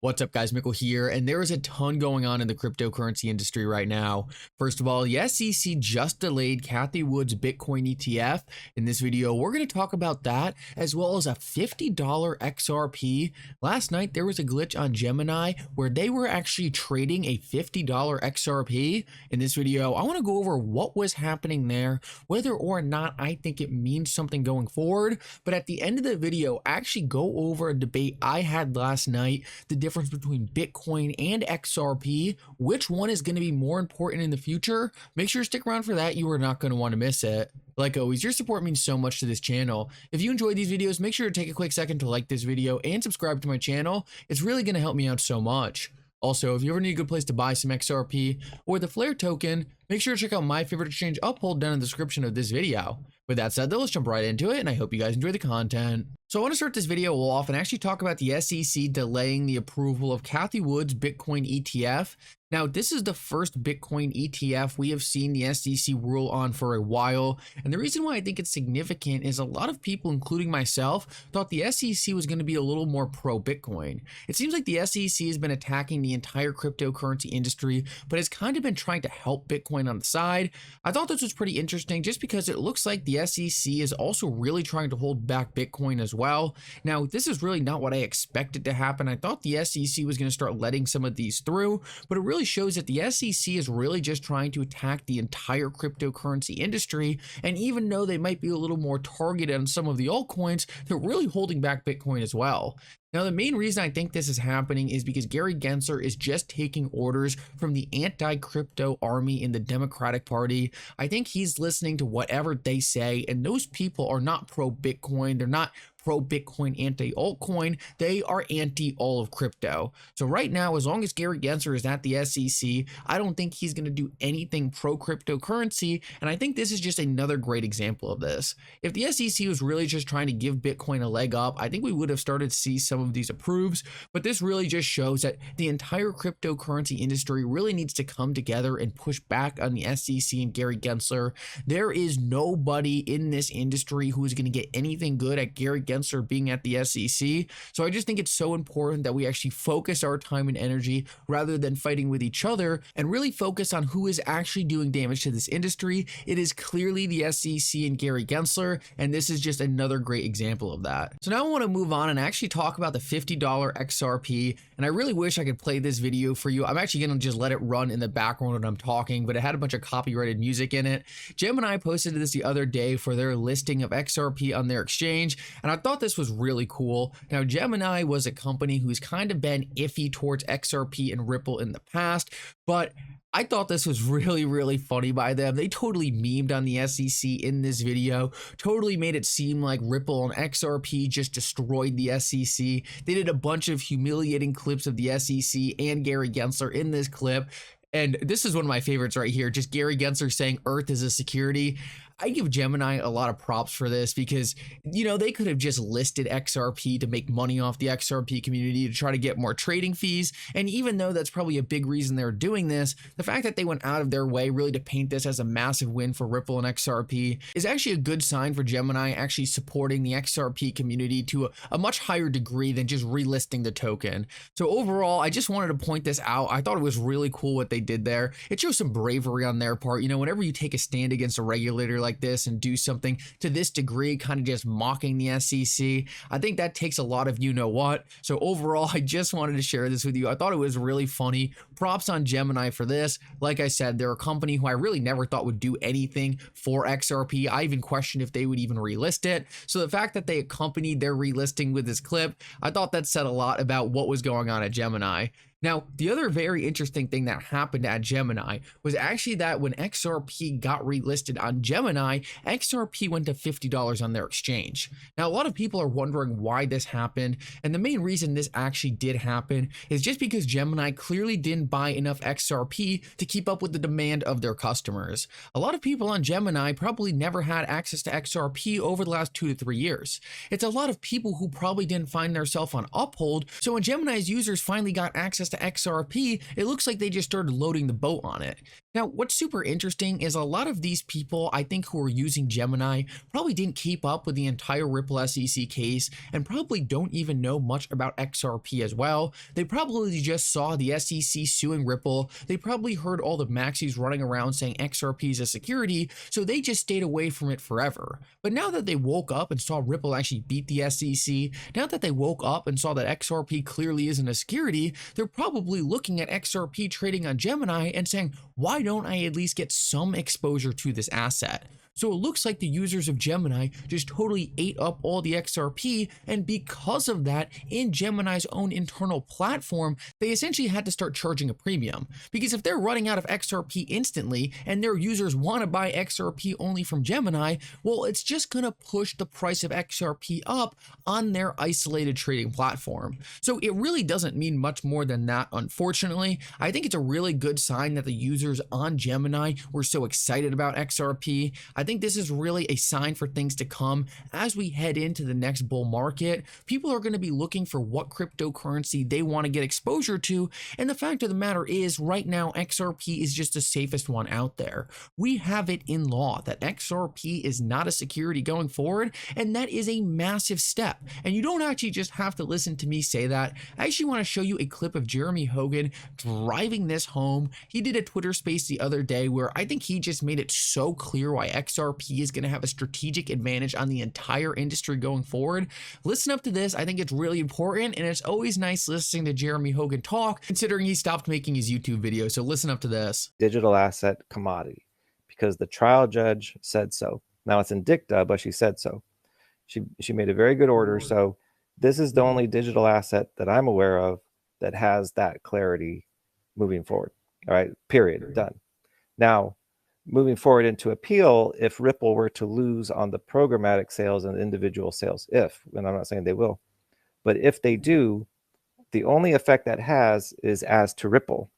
What's up, guys? Mickle here, and there is a ton going on in the cryptocurrency industry right now. First of all, the SEC just delayed Cathie Wood's Bitcoin ETF. In this video, we're going to talk about that, as well as a $50 XRP. Last night, there was a glitch on Gemini where they were actually trading a $50 XRP. In this video, I want to go over what was happening there, whether or not I think it means something going forward. But at the end of the video, I actually go over a debate I had last night, the difference between Bitcoin and XRP, which one is going to be more important in the future. Make sure to stick around for that. You are not going to want to miss it. Like always, your support means so much to this channel. If you enjoyed these videos, make sure to take a quick second to like this video and subscribe to my channel. It's really going to help me out so much. Also, if you ever need a good place to buy some XRP or the Flare token, make sure to check out my favorite exchange Uphold down in the description of this video. With that said, though, let's jump right into it, and I hope you guys enjoy the content. So I want to start this video off and actually talk about the SEC delaying the approval of Cathie Wood's Bitcoin ETF. Now, this is the first Bitcoin ETF we have seen the SEC rule on for a while, and the reason why I think it's significant is a lot of people, including myself, thought the SEC was going to be a little more pro-Bitcoin. It seems like the SEC has been attacking the entire cryptocurrency industry, but has kind of been trying to help Bitcoin on the side. I thought this was pretty interesting just because it looks like the SEC is also really trying to hold back Bitcoin as well. Now, this is really not what I expected to happen. I thought the SEC was going to start letting some of these through, but it really shows that the SEC is really just trying to attack the entire cryptocurrency industry. And even though they might be a little more targeted on some of the altcoins, they're really holding back Bitcoin as well. Now, the main reason I think this is happening is because Gary Gensler is just taking orders from the anti-crypto army in the Democratic Party. I think he's listening to whatever they say, and those people are not pro-Bitcoin. They're not pro-Bitcoin, anti-altcoin. They are anti all of crypto. So right now, as long as Gary Gensler is at the SEC, I don't think he's going to do anything pro-cryptocurrency, and I think this is just another great example of this. If the SEC was really just trying to give Bitcoin a leg up, I think we would have started to see some of these approves, but this really just shows that the entire cryptocurrency industry really needs to come together and push back on the SEC and Gary Gensler. There is nobody in this industry who is going to get anything good at Gary Gensler being at the SEC. So I just think it's so important that we actually focus our time and energy rather than fighting with each other and really focus on who is actually doing damage to this industry. It is clearly the SEC and Gary Gensler, and this is just another great example of that. So now I want to move on and actually talk about the $50 XRP, and I really wish I could play this video for you. I'm actually going to just let it run in the background when I'm talking, but it had a bunch of copyrighted music in it. Gemini posted this the other day for their listing of XRP on their exchange, and I thought this was really cool. Now, Gemini was a company who's kind of been iffy towards XRP and Ripple in the past, but I thought this was really funny by them. They totally memed on the SEC in this video, totally made it seem like Ripple and XRP just destroyed the SEC. They did a bunch of humiliating clips of the SEC and Gary Gensler in this clip. And this is one of my favorites right here, just Gary Gensler saying Earth is a security. I give Gemini a lot of props for this because, you know, they could have just listed XRP to make money off the XRP community to try to get more trading fees. And even though that's probably a big reason they're doing this, the fact that they went out of their way really to paint this as a massive win for Ripple and XRP is actually a good sign for Gemini actually supporting the XRP community to a much higher degree than just relisting the token. So overall, I just wanted to point this out. I thought it was really cool what they did there. It shows some bravery on their part. You know, whenever you take a stand against a regulator like this and do something to this degree, kind of just mocking the SEC, I think that takes a lot of you know what. So overall, I just wanted to share this with you. I thought it was really funny. Props on Gemini for this. Like I said, they're a company who I really never thought would do anything for XRP. I even questioned if they would even relist it. So the fact that they accompanied their relisting with this clip, I thought that said a lot about what was going on at Gemini. Now, the other very interesting thing that happened at Gemini was actually that when XRP got relisted on Gemini, XRP went to $50 on their exchange. Now, a lot of people are wondering why this happened, and the main reason this actually did happen is just because Gemini clearly didn't buy enough XRP to keep up with the demand of their customers. A lot of people on Gemini probably never had access to XRP over the last 2 to 3 years. It's a lot of people who probably didn't find themselves on Uphold, so when Gemini's users finally got access to XRP, it looks like they just started loading the boat on it. Now, what's super interesting is a lot of these people, I think, who are using Gemini probably didn't keep up with the entire Ripple SEC case and probably don't even know much about XRP as well. They probably just saw the SEC suing Ripple. They probably heard all the maxis running around saying XRP is a security, so they just stayed away from it forever. But now that they woke up and saw Ripple actually beat the SEC, now that they woke up and saw that XRP clearly isn't a security, they're probably looking at XRP trading on Gemini and saying, why don't I at least get some exposure to this asset? So it looks like the users of Gemini just totally ate up all the XRP, and because of that, in Gemini's own internal platform, they essentially had to start charging a premium. Because if they're running out of XRP instantly and their users want to buy XRP only from Gemini, well, it's just going to push the price of XRP up on their isolated trading platform. So it really doesn't mean much more than that, unfortunately. I think it's a really good sign that the users on Gemini were so excited about XRP. I think this is really a sign for things to come as we head into the next bull market. People are going to be looking for what cryptocurrency they want to get exposure to, and the fact of the matter is, right now, XRP is just the safest one out there. We have it in law that XRP is not a security going forward, and that is a massive step. And you don't actually just have to listen to me say that. I actually want to show you a clip of Jeremy Hogan driving this home. He did a Twitter space the other day where I think he just made it so clear why XRP is going to have a strategic advantage on the entire industry going forward. Listen up to this. I think it's really important, and it's always nice listening to Jeremy Hogan talk, considering he stopped making his YouTube videos. So listen up to this. Digital asset commodity, because the trial judge said so. Now it's in dicta, but she said so. She made a very good order. So this is the only digital asset that I'm aware of that has that clarity moving forward. All right, period, done. Now, moving forward into appeal, if Ripple were to lose on the programmatic sales and individual sales, and I'm not saying they will, but if they do, the only effect that has is as to Ripple.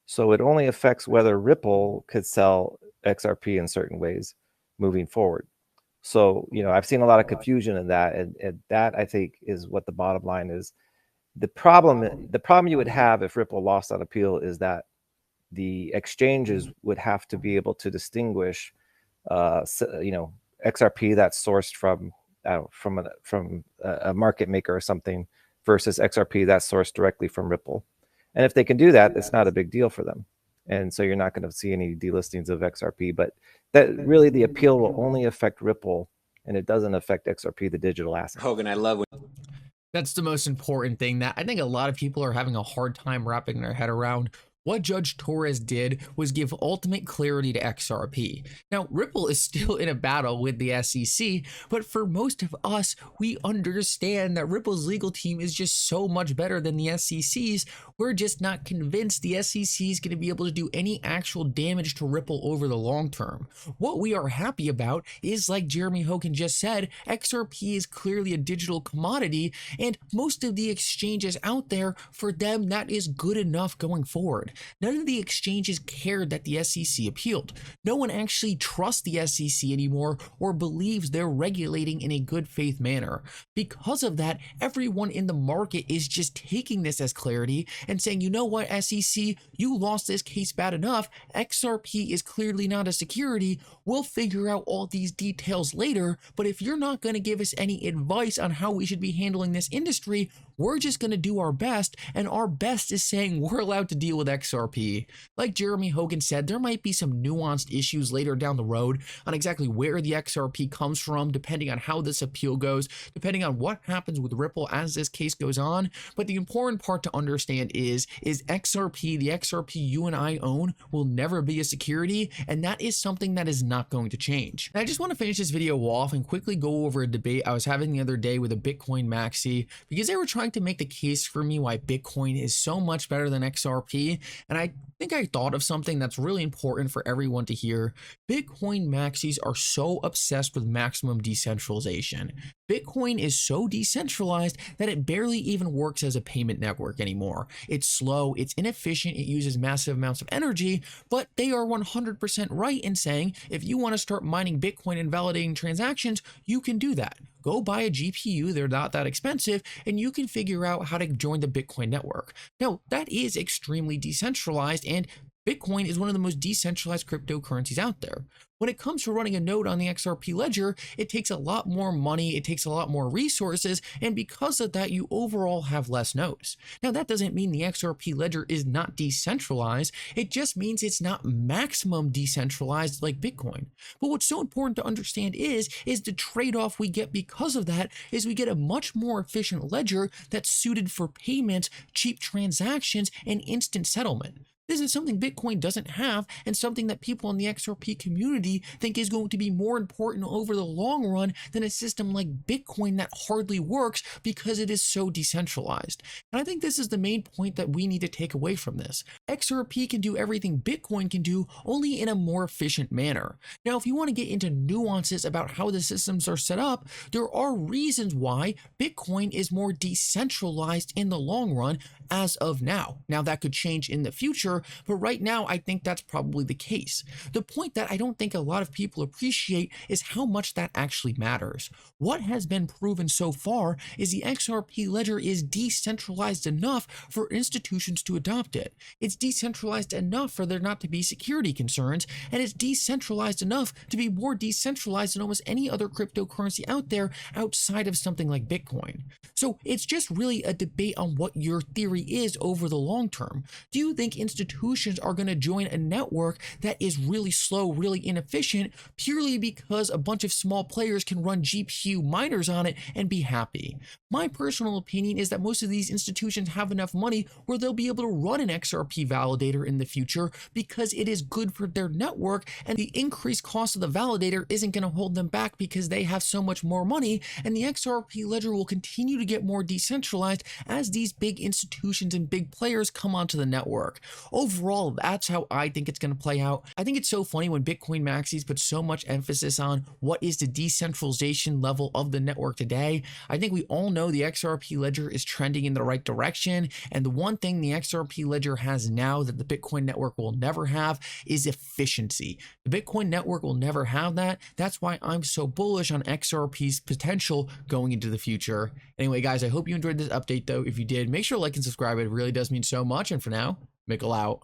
So it only affects whether Ripple could sell XRP in certain ways moving forward. So, I've seen a lot of confusion in that, and that, I think, is what the bottom line is. The problem you would have if Ripple lost on appeal is that the exchanges would have to be able to distinguish, XRP that's sourced from a market maker or something versus XRP that's sourced directly from Ripple. And if they can do that, it's not a big deal for them. And so you're not going to see any delistings of XRP, but that really the appeal will only affect Ripple, and it doesn't affect XRP, the digital asset. Hogan, I love when That's the most important thing that I think a lot of people are having a hard time wrapping their head around. What Judge Torres did was give ultimate clarity to XRP. Now, Ripple is still in a battle with the SEC, but for most of us, we understand that Ripple's legal team is just so much better than the SEC's. We're just not convinced the SEC is going to be able to do any actual damage to Ripple over the long term. What we are happy about is, like Jeremy Hogan just said, XRP is clearly a digital commodity, and most of the exchanges out there, for them, that is good enough going forward. None of the exchanges cared that the SEC appealed. No one actually trusts the SEC anymore or believes they're regulating in a good faith manner. Because of that, everyone in the market is just taking this as clarity and saying, you know what, SEC, you lost this case bad enough. XRP is clearly not a security. We'll figure out all these details later, but if you're not going to give us any advice on how we should be handling this industry, we're just going to do our best, and our best is saying we're allowed to deal with XRP. Like Jeremy Hogan said, there might be some nuanced issues later down the road on exactly where the XRP comes from, depending on how this appeal goes, depending on what happens with Ripple as this case goes on. But the important part to understand is XRP, the XRP you and I own, will never be a security, and that is something that is not going to change. And I just want to finish this video off and quickly go over a debate I was having the other day with a Bitcoin maxi, because they were trying to make the case for me why Bitcoin is so much better than XRP, and I think I thought of something that's really important for everyone to hear. Bitcoin maxis are so obsessed with maximum decentralization. Bitcoin is so decentralized that it barely even works as a payment network anymore. It's slow, it's inefficient, it uses massive amounts of energy, but they are 100% right in saying if you want to start mining Bitcoin and validating transactions, you can do that. Go buy a GPU, they're not that expensive, and you can figure out how to join the Bitcoin network. Now, that is extremely decentralized, and Bitcoin is one of the most decentralized cryptocurrencies out there. When it comes to running a node on the XRP ledger, it takes a lot more money, it takes a lot more resources, and because of that, you overall have less nodes. Now, that doesn't mean the XRP ledger is not decentralized, it just means it's not maximum decentralized like Bitcoin. But what's so important to understand is the trade-off we get because of that is we get a much more efficient ledger that's suited for payments, cheap transactions, and instant settlement. This is something Bitcoin doesn't have and something that people in the XRP community think is going to be more important over the long run than a system like Bitcoin that hardly works because it is so decentralized. And I think this is the main point that we need to take away from this. XRP can do everything Bitcoin can do, only in a more efficient manner. Now, if you want to get into nuances about how the systems are set up, there are reasons why Bitcoin is more decentralized in the long run as of now. Now, that could change in the future, but right now I think that's probably the case. The point that I don't think a lot of people appreciate is how much that actually matters. What has been proven so far is the XRP ledger is decentralized enough for institutions to adopt it. It's decentralized enough for there not to be security concerns, and it's decentralized enough to be more decentralized than almost any other cryptocurrency out there outside of something like Bitcoin. So it's just really a debate on what your theory is over the long term. Do you think institutions are going to join a network that is really slow, really inefficient, purely because a bunch of small players can run GPU miners on it and be happy? My personal opinion is that most of these institutions have enough money where they'll be able to run an XRP validator in the future because it is good for their network, and the increased cost of the validator isn't going to hold them back because they have so much more money, and the XRP ledger will continue to get more decentralized as these big institutions and big players come onto the network. Overall, that's how I think it's going to play out. I think it's so funny when Bitcoin maxis put so much emphasis on what is the decentralization level of the network today. I think we all know the XRP ledger is trending in the right direction, and the one thing the XRP ledger has now that the Bitcoin network will never have is efficiency. The Bitcoin network will never have that. That's why I'm so bullish on XRP's potential going into the future. Anyway, guys, I hope you enjoyed this update though. If you did, make sure to like and subscribe. It really does mean so much. And for now, Mickle out.